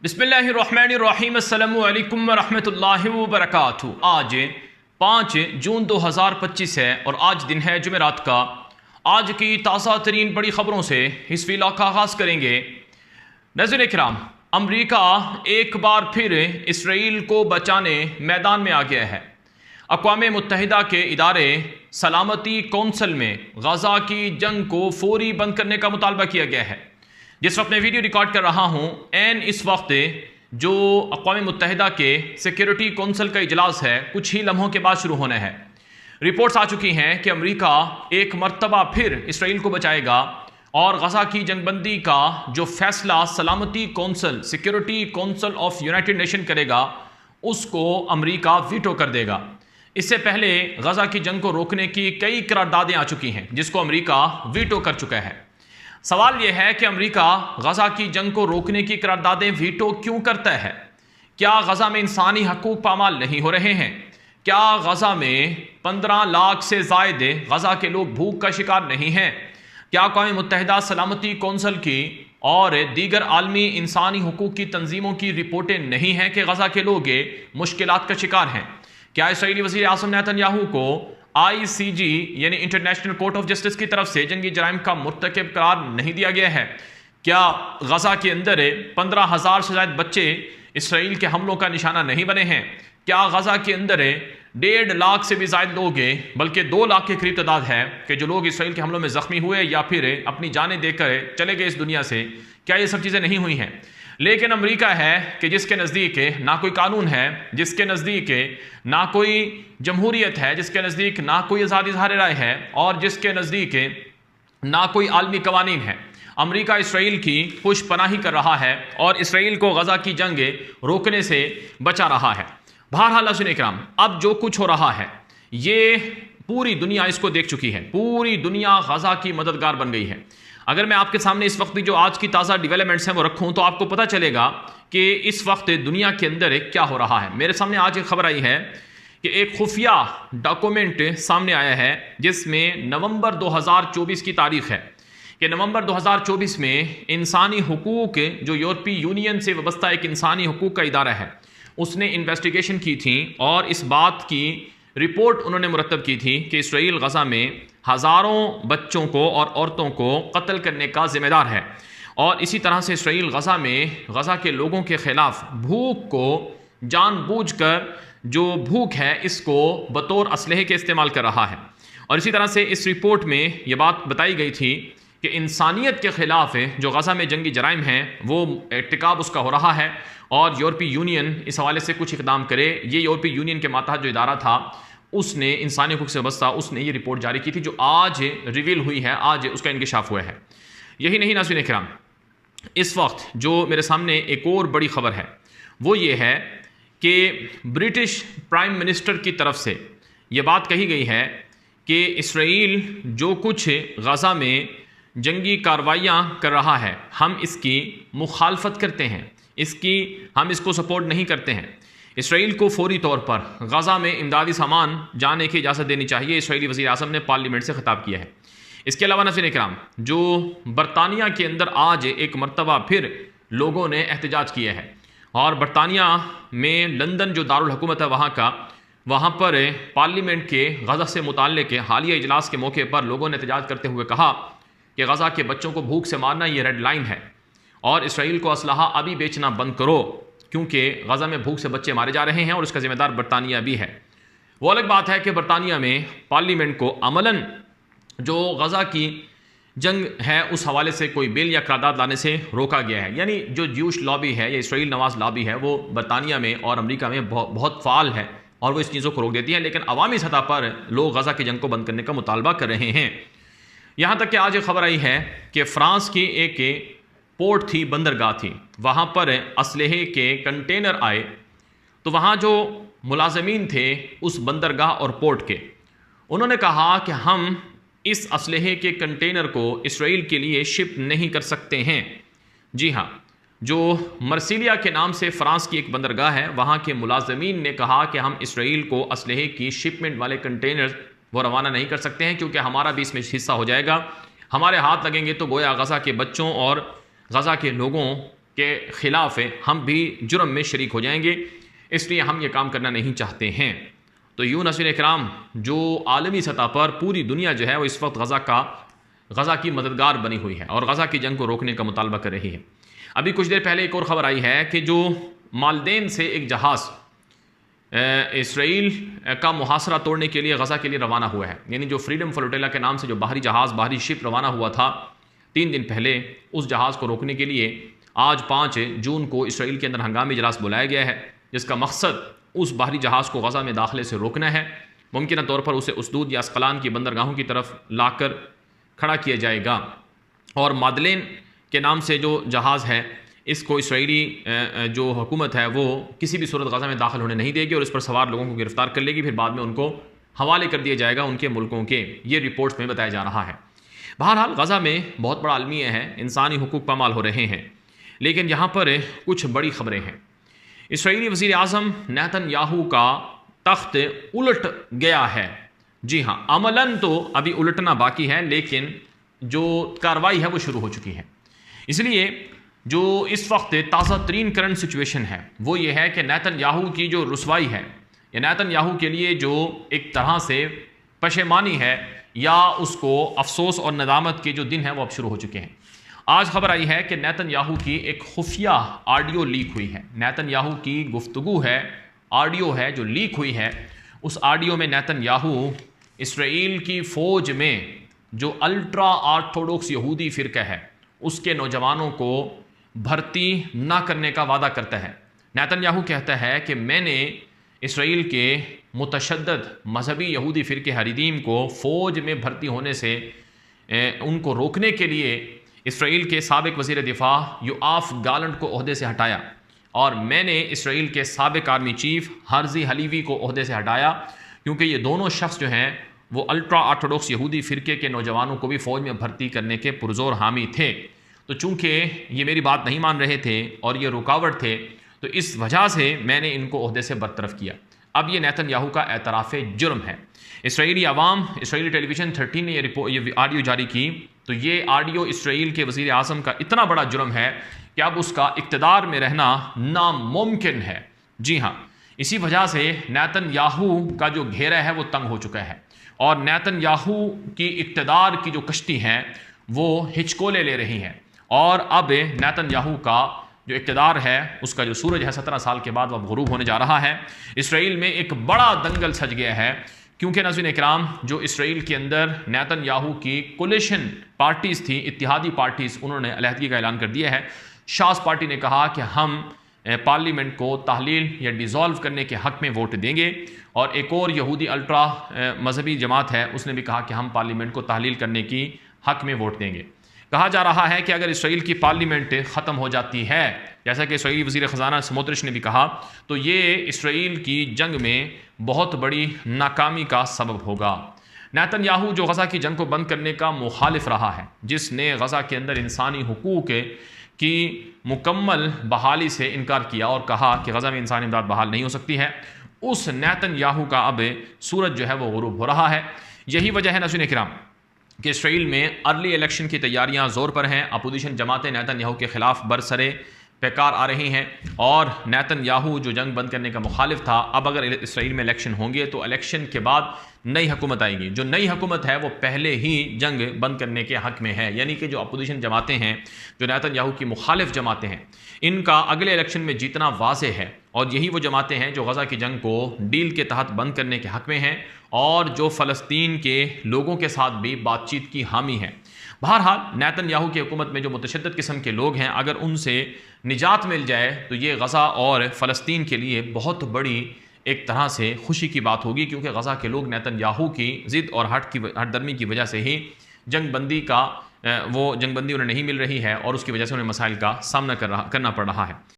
بسم اللہ الرحمن الرحیم السلام علیکم ورحمۃ اللہ وبرکاتہ۔ آج 5 جون 2025 ہے اور آج دن ہے جمعرات کا۔ آج کی تازہ ترین بڑی خبروں سے اس ویلاگ کا آغاز کریں گے۔ ناظرین کرام، امریکہ ایک بار پھر اسرائیل کو بچانے میدان میں آ گیا ہے۔ اقوام متحدہ کے ادارے سلامتی کونسل میں غزہ کی جنگ کو فوری بند کرنے کا مطالبہ کیا گیا ہے۔ جس وقت میں ویڈیو ریکارڈ کر رہا ہوں، اس وقت جو اقوام متحدہ کے سیکیورٹی کونسل کا اجلاس ہے کچھ ہی لمحوں کے بعد شروع ہونا ہے۔ رپورٹس آ چکی ہیں کہ امریکہ ایک مرتبہ پھر اسرائیل کو بچائے گا اور غزہ کی جنگ بندی کا جو فیصلہ سلامتی council security council of United nation کرے گا اس کو امریکہ ویٹو کر دے گا۔ اس سے پہلے غزہ کی جنگ کو روکنے کی کئی قراردادیں آ چکی ہیں جس کو امریکہ ویٹو کر چکا ہے۔ سوال یہ ہے کہ امریکہ غزہ کی جنگ کو روکنے کی قراردادیں ویٹو کیوں کرتا ہے؟ کیا غزہ میں انسانی حقوق پامال نہیں ہو رہے ہیں؟ کیا غزہ میں 15 لاکھ سے زائد غزہ کے لوگ بھوک کا شکار نہیں ہیں؟ کیا اقوام متحدہ سلامتی کونسل کی اور دیگر عالمی انسانی حقوق کی تنظیموں کی رپورٹیں نہیں ہیں کہ غزہ کے لوگ مشکلات کا شکار ہیں؟ کیا اسرائیلی وزیر اعظم نیتن یاہو کو ICJ یعنی انٹرنیشنل کورٹ آف جسٹس کی طرف سے جنگی جرائم کا مرتکب قرار نہیں دیا گیا ہے؟ کیا غزہ کے اندر 15,000 سے زائد بچے اسرائیل کے حملوں کا نشانہ نہیں بنے ہیں؟ کیا غزہ کے اندر 1.5 لاکھ سے بھی زائد لوگ بلکہ 2 لاکھ کے قریب تعداد ہے کہ جو لوگ اسرائیل کے حملوں میں زخمی ہوئے یا پھر اپنی جانیں دے کر چلے گئے اس دنیا سے؟ کیا یہ سب چیزیں نہیں ہوئی ہیں؟ لیکن امریکہ ہے کہ جس کے نزدیک نہ کوئی قانون ہے، جس کے نزدیک نہ کوئی جمہوریت ہے، جس کے نزدیک نہ کوئی آزادی اظہار رائے ہے اور جس کے نزدیک نہ کوئی عالمی قوانین ہے، امریکہ اسرائیل کی پش پناہی کر رہا ہے اور اسرائیل کو غزہ کی جنگ روکنے سے بچا رہا ہے۔ بہرحال ناظرین اکرام، اب جو کچھ ہو رہا ہے یہ پوری دنیا اس کو دیکھ چکی ہے، پوری دنیا غزہ کی مددگار بن گئی ہے۔ اگر میں آپ کے سامنے اس وقت جو آج کی تازہ ڈیولپمنٹس ہیں وہ رکھوں تو آپ کو پتہ چلے گا کہ اس وقت دنیا کے اندر کیا ہو رہا ہے۔ میرے سامنے آج ایک خبر آئی ہے کہ ایک خفیہ ڈاکومنٹ سامنے آیا ہے جس میں نومبر 2024 کی تاریخ ہے کہ نومبر 2024 میں انسانی حقوق جو یورپی یونین سے وابستہ ایک انسانی حقوق کا ادارہ ہے اس نے انویسٹیگیشن کی تھی اور اس بات کی رپورٹ انہوں نے مرتب کی تھی کہ اسرائیل غزہ میں ہزاروں بچوں کو اور عورتوں کو قتل کرنے کا ذمہ دار ہے، اور اسی طرح سے اسرائیل غزہ میں غزہ کے لوگوں کے خلاف بھوک کو جان بوجھ کر جو بھوک ہے اس کو بطور اسلحے کے استعمال کر رہا ہے۔ اور اسی طرح سے اس رپورٹ میں یہ بات بتائی گئی تھی کہ انسانیت کے خلاف جو غزہ میں جنگی جرائم ہیں وہ ارتکاب اس کا ہو رہا ہے اور یورپی یونین اس حوالے سے کچھ اقدام کرے۔ یہ یورپی یونین کے ماتحت جو ادارہ تھا اس نے انسانی حقوق سے وابستہ اس نے یہ رپورٹ جاری کی تھی جو آج ریویل ہوئی ہے، آج اس کا انکشاف ہوا ہے۔ یہی نہیں ناظرین کرام، اس وقت جو میرے سامنے ایک اور بڑی خبر ہے وہ یہ ہے کہ برٹش پرائم منسٹر کی طرف سے یہ بات کہی گئی ہے کہ اسرائیل جو کچھ غزہ میں جنگی کارروائیاں کر رہا ہے ہم اس کی مخالفت کرتے ہیں، ہم اس کو سپورٹ نہیں کرتے ہیں۔ اسرائیل کو فوری طور پر غزہ میں امدادی سامان جانے کی اجازت دینی چاہیے، اسرائیلی وزیر اعظم نے پارلیمنٹ سے خطاب کیا ہے۔ اس کے علاوہ ناظرین کرام، جو برطانیہ کے اندر آج ایک مرتبہ پھر لوگوں نے احتجاج کیا ہے اور برطانیہ میں لندن جو دارالحکومت ہے وہاں پر پارلیمنٹ کے غزہ سے متعلق حالیہ اجلاس کے موقع پر لوگوں نے احتجاج کرتے ہوئے کہا کہ غزہ کے بچوں کو بھوک سے مارنا یہ ریڈ لائن ہے اور اسرائیل کو اسلحہ ابھی بیچنا بند کرو کیونکہ غزہ میں بھوک سے بچے مارے جا رہے ہیں اور اس کا ذمہ دار برطانیہ بھی ہے۔ وہ الگ بات ہے کہ برطانیہ میں پارلیمنٹ کو عملاً جو غزہ کی جنگ ہے اس حوالے سے کوئی بل یا قرارداد لانے سے روکا گیا ہے، یعنی جو جیوش لابی ہے یا اسرائیل نواز لابی ہے وہ برطانیہ میں اور امریکہ میں بہت فعال ہے اور وہ اس چیزوں کو روک دیتی ہے، لیکن عوامی سطح پر لوگ غزہ کی جنگ کو بند کرنے کا مطالبہ کر رہے ہیں۔ یہاں تک کہ آج ایک خبر آئی ہے کہ فرانس کی ایک پورٹ تھی، بندرگاہ تھی، وہاں پر اسلحے کے کنٹینر آئے تو وہاں جو ملازمین تھے اس بندرگاہ اور پورٹ کے انہوں نے کہا کہ ہم اس اسلحے کے کنٹینر کو اسرائیل کے لیے شپ نہیں کر سکتے ہیں۔ جی ہاں، جو مرسیلیا کے نام سے فرانس کی ایک بندرگاہ ہے وہاں کے ملازمین نے کہا کہ ہم اسرائیل کو اسلحے کی شپمنٹ والے کنٹینر وہ روانہ نہیں کر سکتے ہیں کیونکہ ہمارا بھی اس میں حصہ ہو جائے گا، ہمارے ہاتھ لگیں گے تو گویا غزہ کے بچوں اور غزہ کے لوگوں کے خلاف ہم بھی جرم میں شریک ہو جائیں گے، اس لیے ہم یہ کام کرنا نہیں چاہتے ہیں۔ تو یوں ناظرین اکرام، جو عالمی سطح پر پوری دنیا جو ہے وہ اس وقت غزہ کی مددگار بنی ہوئی ہے اور غزہ کی جنگ کو روکنے کا مطالبہ کر رہی ہے۔ ابھی کچھ دیر پہلے ایک اور خبر آئی ہے کہ جو مالدین سے ایک جہاز اسرائیل کا محاصرہ توڑنے کے لیے غزہ کے لیے روانہ ہوا ہے، یعنی جو فریڈم فلوٹیلا کے نام سے جو باہری شپ روانہ ہوا تھا 3 دن پہلے، اس جہاز کو روکنے کے لیے آج 5 جون کو اسرائیل کے اندر ہنگامی اجلاس بلایا گیا ہے، جس کا مقصد اس باہری جہاز کو غزہ میں داخلے سے روکنا ہے۔ ممکنہ طور پر اسے اسدود یا اسقلان کی بندرگاہوں کی طرف لا کر کھڑا کیا جائے گا، اور مادلین کے نام سے جو جہاز ہے اس کو اسرائیلی جو حکومت ہے وہ کسی بھی صورت غزہ میں داخل ہونے نہیں دے گی اور اس پر سوار لوگوں کو گرفتار کر لے گی، پھر بعد میں ان کو حوالے کر دیا جائے گا ان کے ملکوں کے، یہ رپورٹس میں بتایا جا رہا ہے۔ بہرحال غزہ میں بہت بڑا المیہ ہے، انسانی حقوق پامال ہو رہے ہیں، لیکن یہاں پر کچھ بڑی خبریں ہیں۔ اسرائیلی وزیر اعظم نیتن یاہو کا تخت الٹ گیا ہے۔ جی ہاں، عملاً تو ابھی الٹنا باقی ہے، لیکن جو کارروائی ہے وہ شروع ہو چکی ہے۔ اس لیے جو اس وقت تازہ ترین کرنٹ سچویشن ہے وہ یہ ہے کہ نیتن یاہو کی جو رسوائی ہے، یا نیتن یاہو کے لیے جو ایک طرح سے پشیمانی ہے یا اس کو افسوس اور ندامت کے جو دن ہیں وہ اب شروع ہو چکے ہیں۔ آج خبر آئی ہے کہ نیتن یاہو کی ایک خفیہ آڈیو لیک ہوئی ہے۔ نیتن یاہو کی گفتگو ہے، آڈیو ہے جو لیک ہوئی ہے۔ اس آڈیو میں نیتن یاہو اسرائیل کی فوج میں جو الٹرا آرتھوڈوکس یہودی فرقہ ہے اس کے نوجوانوں کو بھرتی نہ کرنے کا وعدہ کرتا ہے۔ نیتن یاہو کہتا ہے کہ میں نے اسرائیل کے متشدد مذہبی یہودی فرقے حریدیم کو فوج میں بھرتی ہونے سے ان کو روکنے کے لیے اسرائیل کے سابق وزیر دفاع یوآف گالنٹ کو عہدے سے ہٹایا، اور میں نے اسرائیل کے سابق آرمی چیف ہرزی حلیوی کو عہدے سے ہٹایا، کیونکہ یہ دونوں شخص جو ہیں وہ الٹرا آرتھوڈوکس یہودی فرقے کے نوجوانوں کو بھی فوج میں بھرتی کرنے کے پرزور حامی تھے۔ تو چونکہ یہ میری بات نہیں مان رہے تھے اور یہ رکاوٹ تھے، تو اس وجہ سے میں نے ان کو عہدے سے برطرف کیا۔ اب یہ نیتن یاہو کا اعتراف جرم ہے۔ اسرائیلی عوام، اسرائیلی ٹیلی ویژن 13 نے یہ آڈیو جاری کی، تو یہ آڈیو اسرائیل کے وزیر اعظم کا اتنا بڑا جرم ہے کہ اب اس کا اقتدار میں رہنا ناممکن ہے۔ جی ہاں، اسی وجہ سے نیتن یاہو کا جو گھیرا ہے وہ تنگ ہو چکا ہے، اور نیتن یاہو کی اقتدار کی جو کشتی ہیں وہ ہچکولے لے رہی ہیں، اور اب نیتن یاہو کا جو اقتدار ہے اس کا جو سورج ہے 17 سال کے بعد وہ غروب ہونے جا رہا ہے۔ اسرائیل میں ایک بڑا دنگل سج گیا ہے، کیونکہ ناظرین اکرام جو اسرائیل کے اندر نیتن یاہو کی کولیشن پارٹیز تھیں، اتحادی پارٹیز، انہوں نے علیحدگی کا اعلان کر دیا ہے۔ شاس پارٹی نے کہا کہ ہم پارلیمنٹ کو تحلیل یا ڈیزالو کرنے کے حق میں ووٹ دیں گے، اور ایک اور یہودی الٹرا مذہبی جماعت ہے اس نے بھی کہا کہ ہم پارلیمنٹ کو تحلیل کرنے کی حق میں ووٹ دیں گے۔ کہا جا رہا ہے کہ اگر اسرائیل کی پارلیمنٹ ختم ہو جاتی ہے، جیسا کہ اسرائیلی وزیر خزانہ سموترش نے بھی کہا، تو یہ اسرائیل کی جنگ میں بہت بڑی ناکامی کا سبب ہوگا۔ نیتن یاہو جو غزہ کی جنگ کو بند کرنے کا مخالف رہا ہے، جس نے غزہ کے اندر انسانی حقوق کی مکمل بحالی سے انکار کیا اور کہا کہ غزہ میں انسانی امداد بحال نہیں ہو سکتی ہے، اس نیتن یاہو کا اب سورج جو ہے وہ غروب ہو رہا ہے۔ یہی وجہ ہے ناظرین اکرام کہ اسرائیل میں ارلی الیکشن کی تیاریاں زور پر ہیں۔ اپوزیشن جماعتیں نیتن یاہو کے خلاف برسرے پیکار آ رہی ہیں، اور نیتن یاہو جو جنگ بند کرنے کا مخالف تھا، اب اگر اسرائیل میں الیکشن ہوں گے تو الیکشن کے بعد نئی حکومت آئے گی، جو نئی حکومت ہے وہ پہلے ہی جنگ بند کرنے کے حق میں ہے، یعنی کہ جو اپوزیشن جماعتیں ہیں، جو نیتن یاہو کی مخالف جماعتیں ہیں، ان کا اگلے الیکشن میں جیتنا واضح ہے، اور یہی وہ جماعتیں ہیں جو غزہ کی جنگ کو ڈیل کے تحت بند کرنے کے حق میں ہیں، اور جو فلسطین کے لوگوں کے ساتھ بھی بات چیت کی حامی ہیں۔ بہرحال نیتن یاہو کی حکومت میں جو متشدد قسم کے لوگ ہیں، اگر ان سے نجات مل جائے تو یہ غزہ اور فلسطین کے لیے بہت بڑی ایک طرح سے خوشی کی بات ہوگی، کیونکہ غزہ کے لوگ نیتن یاہو کی ضد اور ہٹ درمی کی وجہ سے ہی جنگ بندی انہیں نہیں مل رہی ہے، اور اس کی وجہ سے انہیں مسائل کا سامنا کرنا پڑ رہا ہے۔